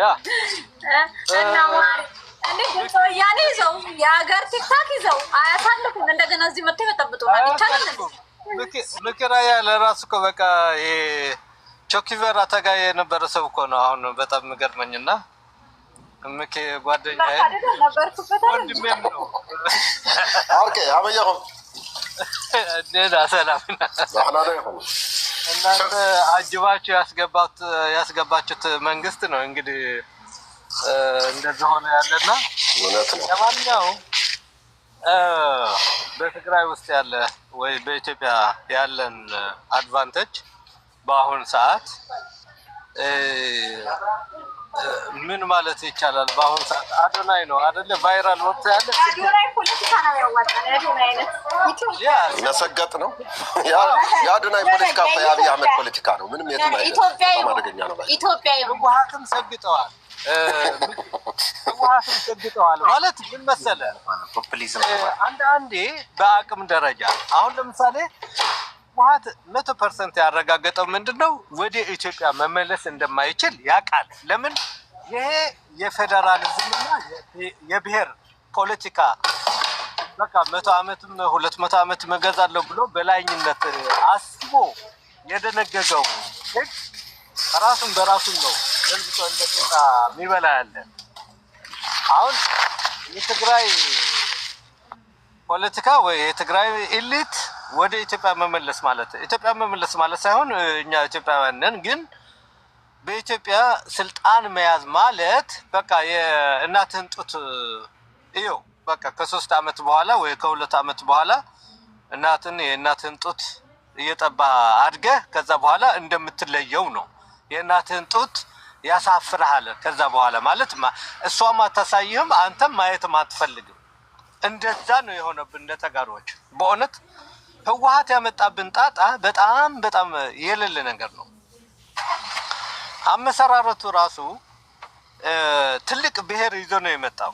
ያ እና ማሪ እንዴት ወያኔ ይዘው የሀገር ቲክታክ ይዘው አያሳልፉም። እንደገና እዚህ መጥተው ይበጠብጡናል። ይቻላል ምክራያ ለራሱ እኮ በቃ ቾኪቨር አታጋይ የነበረ ሰው እኮ ነው። አሁን በጣም የሚገርመኝና ምክ ጓደኛዬ ወንድሜም ነው። ኦኬ አመያሁ ደህና ሰላምና እናንተ አጅባችሁ ያስገባችሁት መንግስት ነው እንግዲህ እንደዛ ሆነ ያለና ለማንኛውም በትግራይ ውስጥ ያለ ወይ በኢትዮጵያ ያለን አድቫንቴጅ በአሁን ሰዓት ምን ማለት ይቻላል? በአሁን ሰዓት አዶናይ ነው አይደለ? ቫይራል ወጥቶ ያለ አዶናይ ፖለቲካ ነው ያዋጣል። አዶናይ አይነት መሰገጥ ነው። የአዶናይ ፖለቲካ የአብይ አህመድ ፖለቲካ ነው። ምንም የትም አይደለም። ኢትዮጵያዊ ህወሓትም ሰግጠዋል። ህወሓትም ሰግጠዋል ማለት ምን መሰለ? አንዳንዴ በአቅም ደረጃ አሁን ለምሳሌ ህወሓት 100% ያረጋገጠው ምንድነው? ወደ ኢትዮጵያ መመለስ እንደማይችል ያውቃል። ለምን? ይሄ የፌደራሊዝምና የብሔር ፖለቲካ በቃ 100 ዓመትም 200 ዓመት መገዛለሁ ብሎ በላይኝነት አስቦ የደነገገው ህግ ራሱን በራሱን ነው ለልብቶ እንደቀጣ የሚበላ ያለ። አሁን የትግራይ ፖለቲካ ወይ የትግራይ ኤሊት ወደ ኢትዮጵያ መመለስ ማለት ሳይሆን እኛ ኢትዮጵያውያን ነን፣ ግን በኢትዮጵያ ስልጣን መያዝ ማለት በቃ የእናትህን ጡት እዩ በቃ ከ3 ዓመት በኋላ ወይ ከ2 ዓመት በኋላ የእናትህን ጡት እየጠባ አድገህ ከዛ በኋላ እንደምትለየው ነው። የእናትህን ጡት ያሳፍርሃል። ከዛ በኋላ ማለት እሷም አታሳይህም፣ አንተም ማየትም አትፈልግም። እንደዛ ነው የሆነብን እንደ ተጋሮች። በእውነት ህወሓት ያመጣብን ጣጣ በጣም በጣም የሌለ ነገር ነው። አመሰራረቱ ራሱ ትልቅ ብሔር ይዞ ነው የመጣው።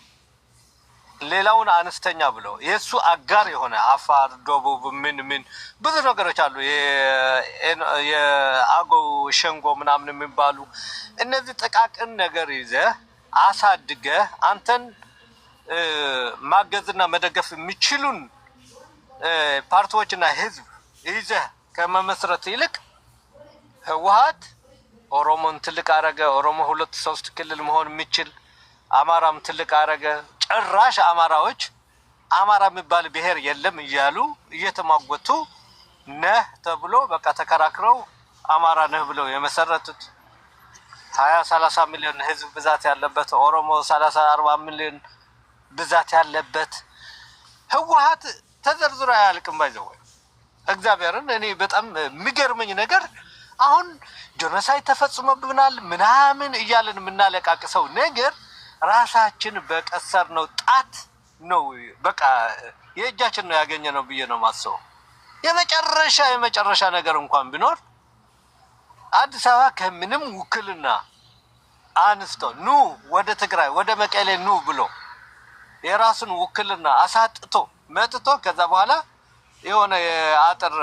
ሌላውን አነስተኛ ብሎ የሱ አጋር የሆነ አፋር፣ ደቡብ ምን ብዙ ነገሮች አሉ። የአገው ሸንጎ ምናምን የሚባሉ እነዚህ ጥቃቅን ነገር ይዘህ አሳድገህ አንተን ማገዝና መደገፍ የሚችሉን ፓርቲዎችና ህዝብ ይዘህ ከመመስረት ይልቅ ህወሓት ኦሮሞን ትልቅ አረገ። ኦሮሞ 2-3 ክልል መሆን የሚችል አማራም ትልቅ አረገ። ጭራሽ አማራዎች አማራ የሚባል ብሔር የለም እያሉ እየተሟገቱ ነህ ተብሎ በቃ ተከራክረው አማራ ነህ ብለው የመሰረቱት 20-30 ሚሊዮን ህዝብ ብዛት ያለበት ኦሮሞ 30-40 ሚሊዮን ብዛት ያለበት ህወሓት ተዘርዝሮ አያልቅም። ባይዘው እግዚአብሔርን እኔ በጣም የሚገርመኝ ነገር አሁን ጆኖሳይድ ተፈጽሞብናል ምናምን እያለን የምናለቃቅሰው ነገር ራሳችን በቀሰር ነው ጣት ነው በቃ የእጃችን ነው ያገኘ ነው ብዬ ነው ማሰው። የመጨረሻ ነገር እንኳን ቢኖር አዲስ አበባ ከምንም ውክልና አንስቶ ኑ ወደ ትግራይ ወደ መቀሌ ኑ ብሎ የራሱን ውክልና አሳጥቶ መጥቶ ከዛ በኋላ የሆነ የአጥር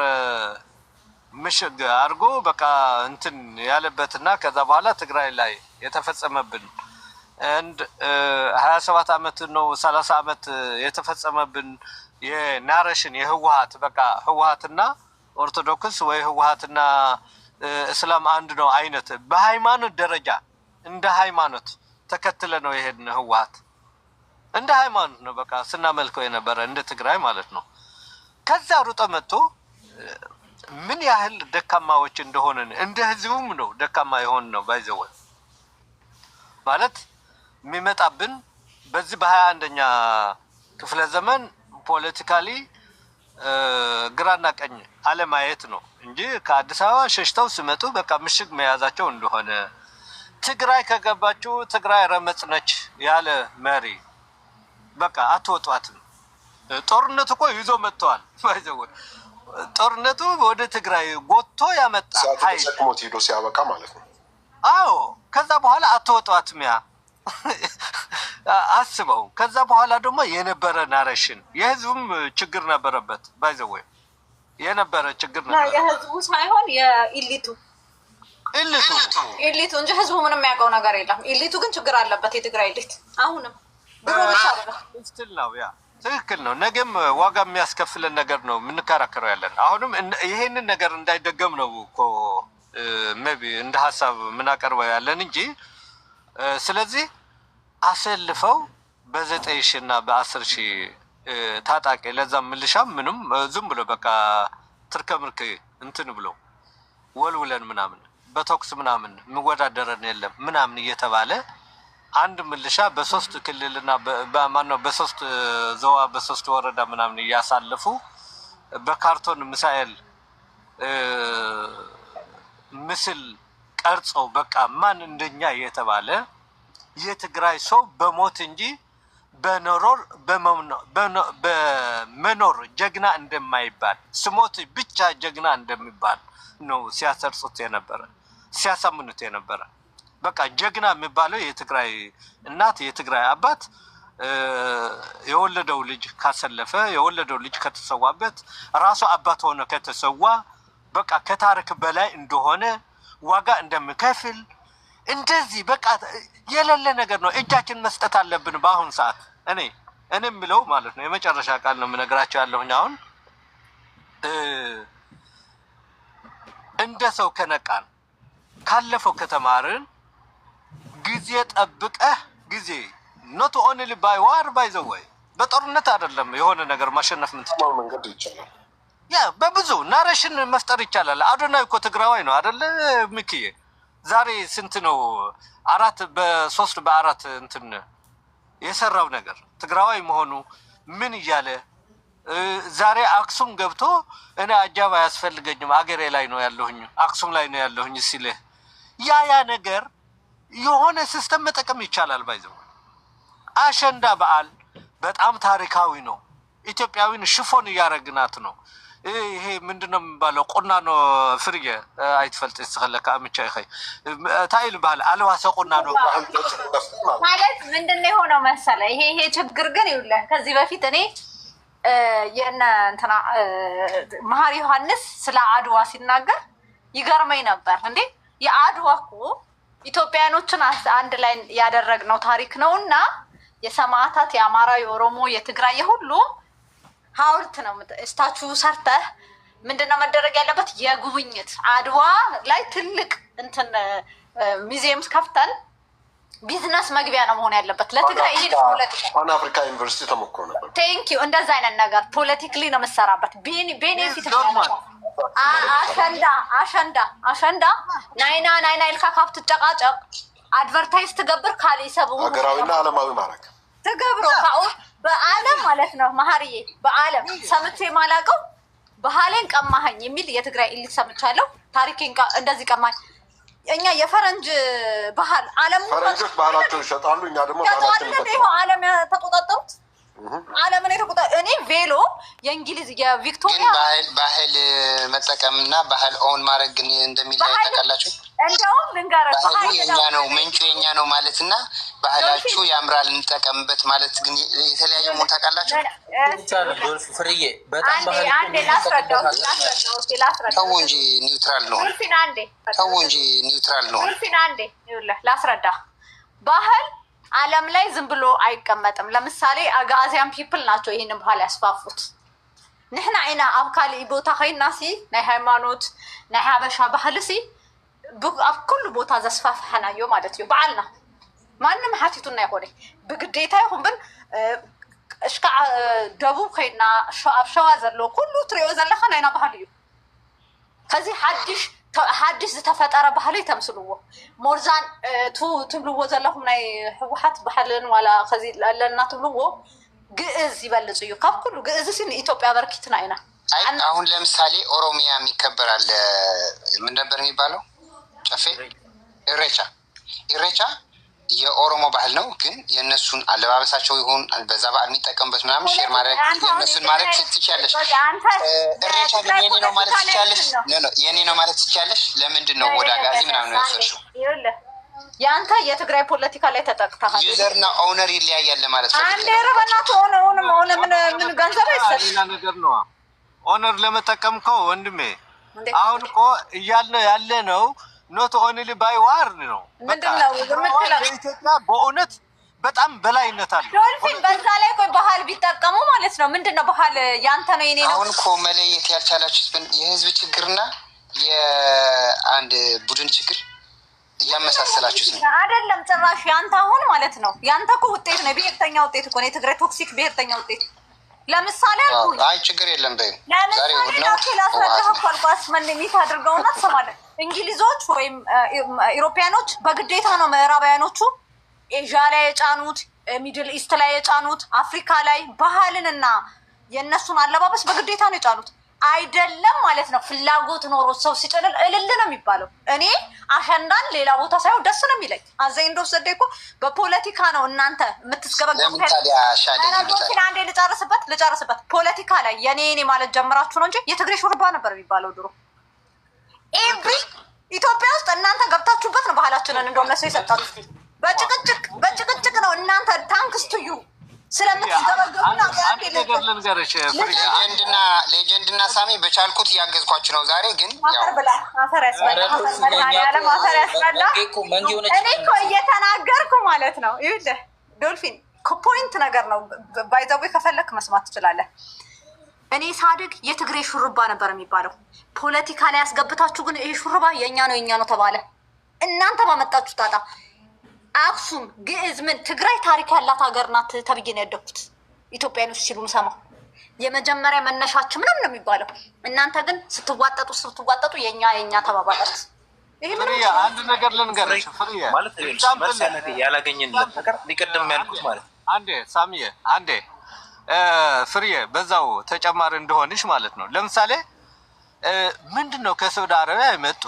ምሽግ አድርጎ በቃ እንትን ያለበትና ከዛ በኋላ ትግራይ ላይ የተፈጸመብን 27 ዓመት ነው 30 ዓመት የተፈጸመብን የናሬሽን የህወሓት በቃ ህወሓትና ኦርቶዶክስ ወይ ህወሓትና እስላም አንድ ነው አይነት በሃይማኖት ደረጃ እንደ ሃይማኖት ተከትለ ነው የሄድን። ህወሓት እንደ ሃይማኖት ነው በቃ ስናመልከው የነበረ እንደ ትግራይ ማለት ነው። ከዛ ሩጦ መጥቶ ምን ያህል ደካማዎች እንደሆነን እንደ ህዝቡም ነው ደካማ የሆን ነው ባይዘው ማለት የሚመጣብን በዚህ በ21ኛ ክፍለ ዘመን ፖለቲካሊ ግራና ቀኝ አለማየት ነው እንጂ ከአዲስ አበባ ሸሽተው ሲመጡ በቃ ምሽግ መያዛቸው እንደሆነ ትግራይ ከገባችሁ ትግራይ ረመጽ ነች ያለ መሪ በቃ አትወጧትም። ጦርነቱ እኮ ይዞ መጥተዋል። ባይዘው ጦርነቱ ወደ ትግራይ ጎትቶ ያመጣ ኃይል ሞት ሄዶ ሲያበቃ ማለት ነው። አዎ ከዛ በኋላ አትወጧትም። ያ አስበው። ከዛ በኋላ ደግሞ የነበረ ናሬሽን የህዝቡም ችግር ነበረበት። ባይዘው የነበረ ችግር ነበር። የህዝቡ ሳይሆን የኢሊቱ እንጂ ህዝቡ ምንም የሚያውቀው ነገር የለም። ኢሊቱ ግን ችግር አለበት። የትግራይ ኢሊት አሁንም ድሮ ብቻ ስትል ነው። ያ ትክክል ነው። ነገም ዋጋ የሚያስከፍለን ነገር ነው የምንከራከረው ያለን። አሁንም ይሄንን ነገር እንዳይደገም ነው እኮ ሜቢ እንደ ሀሳብ የምናቀርበው ያለን እንጂ ስለዚህ አሰልፈው በ9,000 እና በ10,000 ታጣቂ ለዛም ምልሻም ምንም ዝም ብሎ በቃ ትርከምርክ እንትን ብሎ ወልውለን ምናምን በቶክስ ምናምን የሚወዳደረን የለም ምናምን እየተባለ አንድ ምልሻ በ3 ክልልና በማነው በ3 ዘዋ በ3 ወረዳ ምናምን እያሳለፉ በካርቶን ሚሳኤል ምስል ቀርጸው በቃ ማን እንደኛ እየተባለ የትግራይ ሰው በሞት እንጂ በመኖር ጀግና እንደማይባል ስሞት ብቻ ጀግና እንደሚባል ነው ሲያሰርጹት የነበረ ሲያሳምኑት የነበረ። በቃ ጀግና የሚባለው የትግራይ እናት የትግራይ አባት የወለደው ልጅ ካሰለፈ የወለደው ልጅ ከተሰዋበት ራሱ አባት ሆነ ከተሰዋ በቃ ከታሪክ በላይ እንደሆነ ዋጋ እንደሚከፍል እንደዚህ በቃ የሌለ ነገር ነው። እጃችን መስጠት አለብን በአሁን ሰዓት። እኔ የምለው ማለት ነው የመጨረሻ ቃል ነው የምነግራቸው ያለሁኝ። አሁን እንደ ሰው ከነቃን ካለፈው ከተማርን ጊዜ ጠብቀህ ጊዜ ኖት ኦንሊ ባይ ዋር ባይ ዘ ወይ በጦርነት አይደለም የሆነ ነገር ማሸነፍ ምንትችል መንገድ ይቻላል። ያ በብዙ ናሬሽን መፍጠር ይቻላል። አዶናይ እኮ ትግራዋይ ነው አይደለ ሚኪዬ? ዛሬ ስንት ነው 4 በ3 በ4 እንትን የሰራው ነገር ትግራዋይ መሆኑ ምን እያለ ዛሬ አክሱም ገብቶ እኔ አጃባ ያስፈልገኝም አገሬ ላይ ነው ያለሁኝ አክሱም ላይ ነው ያለሁኝ ሲል ያ ነገር የሆነ ሲስተም መጠቀም ይቻላል። ባይዘው አሸንዳ በዓል በጣም ታሪካዊ ነው። ኢትዮጵያዊን ሽፎን እያረግናት ነው። ይሄ ምንድነው የሚባለው? ቁና ነው ፍርየ አይትፈልጥ ይስኸለካ አምቻ ይኸይ ታይል ባህል አልዋሰ ቁና ነው ማለት ምንድነው የሆነው መሰለ። ይሄ ችግር ግን ይኸውልህ ከዚህ በፊት እኔ የነ እንትና መሀሪ ዮሐንስ ስለ አድዋ ሲናገር ይገርመኝ ነበር። እንዴ የአድዋ እኮ ኢትዮጵያኖችን አንድ ላይ ያደረግነው ታሪክ ነውና የሰማዕታት የአማራ፣ የኦሮሞ፣ የትግራይ የሁሉ ሐውልት ነው። ስታቹ ሰርተህ ምንድነው መደረግ ያለበት? የጉብኝት አድዋ ላይ ትልቅ እንትን ሙዚየምስ ከፍተን ቢዝነስ መግቢያ ነው መሆን ያለበት ለትግራይ። ይሄ ፖለቲካ ፓን አፍሪካ ዩኒቨርሲቲ ተሞክሮ ነበር። ቴንክ ዩ። እንደዛ አይነት ነገር ፖለቲካሊ ነው የምትሰራበት። ቤኔፊት አሸንዳ ናይና ኢልካ ካብት ጨቃጨቅ አድቨርታይዝ ትገብር ካለ ይሰቡ ሀገራዊና ዓለማዊ ማድረግ ትገብሮ በዓለም ማለት ነው። መሀሪዬ በዓለም ሰምቼ የማላውቀው ባህሌን ቀማኸኝ የሚል የትግራይ ኢሊት ሰምቻለሁ። ታሪኬን እንደዚህ ቀማኝ። እኛ የፈረንጅ ባህል ዓለም ፈረንጆች ባህላቸውን ይሸጣሉ፣ እኛ ደግሞ ባህላችን ዓለም ተቆጣጠሩት። ዓለምን እኔ ቬሎ የእንግሊዝ የቪክቶሪያ ባህል መጠቀምና ባህል ኦን ማድረግ ግን እንደሚለያይ ታውቃላችሁ። እንደውም ልንገርህ ባህሉ የኛ ነው ምንጩ የኛ ነው ማለትና ባህላችሁ ያምራል እንጠቀምበት ማለት ግን የተለያየ መሆን ታውቃላችሁ። ፍርዬ በጣም ባህል አንዴ ላስረዳው ተው እንጂ ኒውትራል ነው። ተው እንጂ ኒውትራል ነው። አንዴ ይኸውልህ ላስረዳ። ባህል ዓለም ላይ ዝም ብሎ አይቀመጥም። ለምሳሌ አጋዚያን ፒፕል ናቸው ይሄንን ባህል ያስፋፉት። ንሕና ኢና ኣብ ካሊእ ቦታ ኸይድና ሲ ናይ ሃይማኖት ናይ ሓበሻ ባህል ሲ ኣብ ኩሉ ቦታ ዘስፋፍሐናዮ ማለት እዩ። በዓልና ማንም ሓቲቱና ይኮነ ብግዴታ ይኹን ግን እሽካዕ ደቡብ ኸይድና ኣብ ሸዋ ዘሎ ኩሉ ትሪኦ ዘለካ ናይና ባህል እዩ። ከዚ ሓድሽ ዝተፈጠረ ባህሊ ተምስልዎ ሞርዛን ትብልዎ ዘለኹም ናይ ህወሓት ባህልን ዋላ ከዚ ኣለና ትብልዎ ግዕዝ ይበልፅ እዩ። ካብ ኩሉ ግዕዝ ሲ ንኢትዮጵያ በርኪትና ኢና። አሁን ለምሳሌ ኦሮሚያ የሚከበራል ምን ነበር የሚባለው? ጨፌ ኢሬቻ ኢሬቻ የኦሮሞ ባህል ነው፣ ግን የእነሱን አለባበሳቸው ይሁን በዛ በዓል የሚጠቀሙበት ምናምን ሼር ማድረግ የእነሱን ማለት ትችያለሽ። ኢሬቻ ግን የኔ ነው ማለት ትችያለሽ። የኔ ነው ማለት ትችያለሽ። ለምንድን ነው ወደ አጋዚ ምናምን ነው የወሰድሽው? የአንተ የትግራይ ፖለቲካ ላይ ተጠቅተሃል። ዩዘር እና ኦነር ይለያያል ማለት ነው። አንዴ ረበናት ሆነ ምን ገንዘብ አይሰጥ ነገር ነው። ኦነር ለመጠቀም እኮ ወንድሜ አሁን እኮ እያልን ያለ ነው ኖት ኦንሊ ባይ ዋር ነው። ምንድነው በኢትዮጵያ በእውነት በጣም በላይነት አለ። ዶልፊን በዛ ላይ ቆይ ባህል ቢጠቀሙ ማለት ነው። ምንድነው ባህል ያንተ ነው የኔ ነው። አሁን እኮ መለየት ያልቻላችሁት የህዝብ ችግርና የአንድ ቡድን ችግር እያመሳሰላችሁት ነው። አይደለም ጭራሽ ያንተ አሁን ማለት ነው። ያንተ እኮ ውጤት ነው፣ ብሔርተኛ ውጤት እኮ ነው። የትግራይ ቶክሲክ ብሔርተኛ ውጤት ለምሳሌ አልኩኝ። አይ ችግር የለም በይ። ዛሬ እሑድ ነው ላስረዳህ ሚት አድርገውና ትሰማለህ። እንግሊዞች ወይም ኢሮፒያኖች በግዴታ ነው ምዕራባውያኖቹ ኤዥያ ላይ የጫኑት፣ ሚድል ኢስት ላይ የጫኑት፣ አፍሪካ ላይ ባህልንና የእነሱን አለባበስ በግዴታ ነው የጫኑት። አይደለም ማለት ነው። ፍላጎት ኖሮ ሰው ሲጨልል እልል ነው የሚባለው። እኔ አሸንዳን ሌላ ቦታ ሳይሆን ደስ ነው የሚለኝ። አዘኝ እንደው ሰደ እኮ በፖለቲካ ነው እናንተ የምትስገበገቡት። አንዴ ልጨርስበት ፖለቲካ ላይ የኔ ማለት ጀምራችሁ ነው እንጂ የትግሬ ሹርባ ነበር የሚባለው ድሮ። ኤቭሪ ኢትዮጵያ ውስጥ እናንተ ገብታችሁበት ነው ባህላችንን እንደው እነሱ የሰጣችሁ። በጭቅጭቅ ነው እናንተ ታንክስ ቱ ዩ ስለምትገበገቡና ሌጀንድና ሳሚ በቻልኩት እያገዝኳችሁ ነው። ዛሬ ግን አፈር ያስበላ እኔ እኮ እየተናገርኩ ማለት ነው። ይኸውልህ ዶልፊን ፖይንት ነገር ነው። ባይዘዌ ከፈለክ መስማት ትችላለህ። እኔ ሳድግ የትግሬ ሹርባ ነበር የሚባለው። ፖለቲካ ላይ ያስገብታችሁ ግን ይሄ ሹርባ የኛ ነው ተባለ። እናንተ ባመጣችሁ ጣጣ አክሱም ግዕዝ ምን ትግራይ ታሪክ ያላት ሀገር ናት ተብዬ ነው ያደኩት። ኢትዮጵያኖች ሲሉ ሰማ የመጀመሪያ መነሻችሁ ምንም ነው የሚባለው። እናንተ ግን ስትዋጠጡ የኛ ተባባላት። ይሄ ምን አንድ ነገር ልንገርሽ ፍሪያ ማለት መልሳነት ያላገኘንለት ነገር ሊቀደም ያልኩት ማለት አንዴ ሳሚዬ አንዴ ፍሪያ በዛው ተጨማሪ እንደሆንሽ ማለት ነው። ለምሳሌ ምንድነው ከሳውዲ አረቢያ የመጡ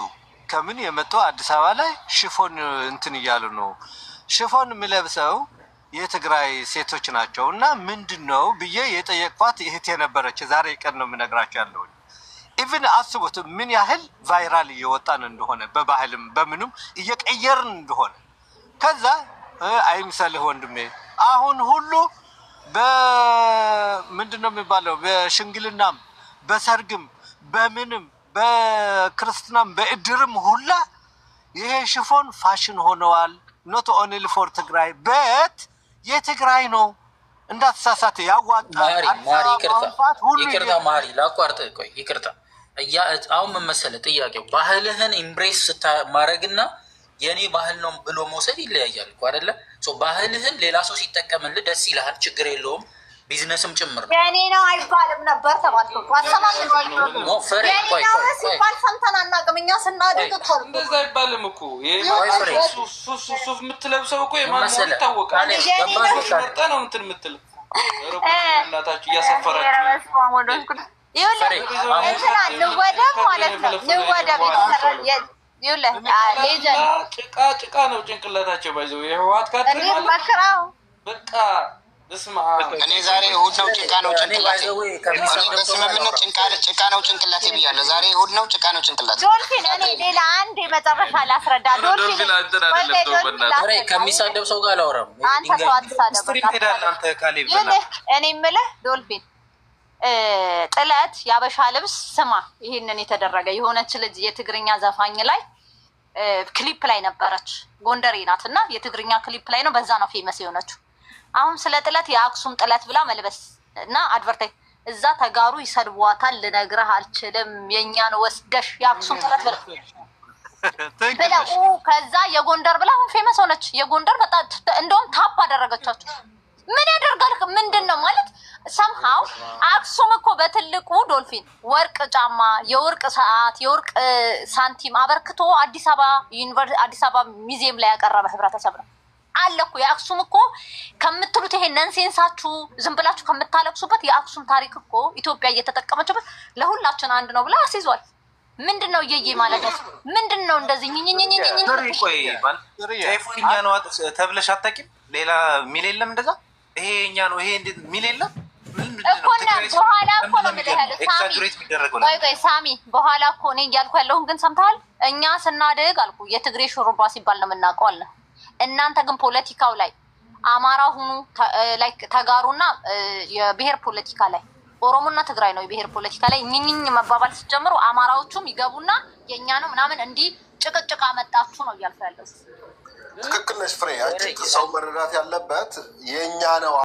ከምን የመጡ አዲስ አበባ ላይ ሽፎን እንትን እያሉ ነው። ሽፎን የሚለብሰው የትግራይ ሴቶች ናቸው። እና ምንድነው ብዬ የጠየቅኳት እህት የነበረች ዛሬ ቀን ነው የምነግራቸው ያለው። ኢቭን አስቡት ምን ያህል ቫይራል እየወጣን እንደሆነ በባህልም በምንም እየቀየርን እንደሆነ። ከዛ አይምሰልህ ወንድሜ አሁን ሁሉ በምንድነው የሚባለው በሽንግልናም በሰርግም በምንም በክርስትናም በእድርም ሁላ ይሄ ሽፎን ፋሽን ሆነዋል። ኖት ኦንሊ ፎር ትግራይ በት የትግራይ ነው እንዳትሳሳት ያዋጣል። ይቅርታ ማሪ ላቋርጥ ቆይ ይቅርታ። አሁን ምን መሰለህ ጥያቄው ባህልህን ኢምብሬስ ማድረግና የኔ ባህል ነው ብሎ መውሰድ ይለያያል እኮ አይደለ? ባህልህን ሌላ ሰው ሲጠቀምልህ ደስ ይልሃል፣ ችግር የለውም፣ ቢዝነስም ጭምር ነው። የኔ ነው አይባልም ነበር ተባልኩ። ሲባል ሰምተን አናውቅም እኛ ስናድግ እኮ እንደዛ አይባልም እኮ። ሱፍ የምትለብሰው እኮ የማን ይታወቃል። መርጠ ነው እንትን የምትለው እናታችሁ እያሰፈራችሁ ንወደብ ማለት ነው። ንወደብ ጭቃ ነው ጭንቅላታቸው ባይዘው የህወሓት ካድሬ በቃ እኔ ዛሬ እሑድ ነው ጭቃ ነው ጭንቅላቴ። በስምምነት ጭቃ ነው ጭንቅላቴ ብያለሁ። ዛሬ እሑድ ነው ጭቃ ነው ጭንቅላቴ። ዶልፊን እኔ ሌላ አንድ መጨረሻ ላስረዳ። ዶልፊን ከሚሳደብ ሰው ጋር አላወራም። አንተ ሰው አትሳደብ። እኔ የምልህ ዶልፊን ጥለት ያበሻ ልብስ ስማ፣ ይሄንን የተደረገ የሆነች ልጅ የትግርኛ ዘፋኝ ላይ ክሊፕ ላይ ነበረች። ጎንደሬ ናት እና የትግርኛ ክሊፕ ላይ ነው። በዛ ነው ፌመስ የሆነችው። አሁን ስለ ጥለት የአክሱም ጥለት ብላ መልበስ እና አድቨርታይዝ እዛ ተጋሩ ይሰድቧታል። ልነግርህ አልችልም። የእኛን ወስደሽ የአክሱም ጥለት ብላ ከዛ የጎንደር ብላ አሁን ፌመስ ሆነች። የጎንደር በጣም እንደውም ታፕ አደረገቻቸው። ምን ያደርጋል? ምንድን ነው ማለት ሰምሃው አክሱም እኮ በትልቁ ዶልፊን ወርቅ ጫማ፣ የወርቅ ሰዓት፣ የወርቅ ሳንቲም አበርክቶ አዲስ አበባ ሚዚየም ላይ ያቀረበ ህብረተሰብ ነው አለ እኮ። የአክሱም እኮ ከምትሉት ይሄ ነንሴንሳችሁ ዝም ብላችሁ ከምታለቅሱበት የአክሱም ታሪክ እኮ ኢትዮጵያ እየተጠቀመችበት ለሁላችን አንድ ነው ብላ አስይዟል። ምንድነው እየየ ማለት ምንድነው እንደዚህ ቆይ ጤፉኛ ነው ተብለሽ አታውቂም? ሌላ ሚል የለም እንደዛ ይሄ እኛ ነው ይሄ እንዴት ሚል የለም እኮ ነው። በኋላ እኮ ነው ቆይ ሳሚ በኋላ እኮ ነው እያልኩ ያለሁን ግን ሰምተሃል? እኛ ስናደግ አልኩ የትግሬ ሹሩባ ሲባል ነው የምናውቀው አለ። እናንተ ግን ፖለቲካው ላይ አማራ ሁኑ ላይክ ተጋሩና የብሔር ፖለቲካ ላይ ኦሮሞና ትግራይ ነው የብሔር ፖለቲካ ላይ ኝኝኝ መባባል ሲጀምሩ አማራዎቹም ይገቡና የኛ ነው ምናምን እንዲህ ጭቅጭቅ አመጣችሁ ነው እያልኩ ያለው። ትክክል ነሽ ፍሬ። አንቺ ሰው መረዳት ያለበት የኛ ነው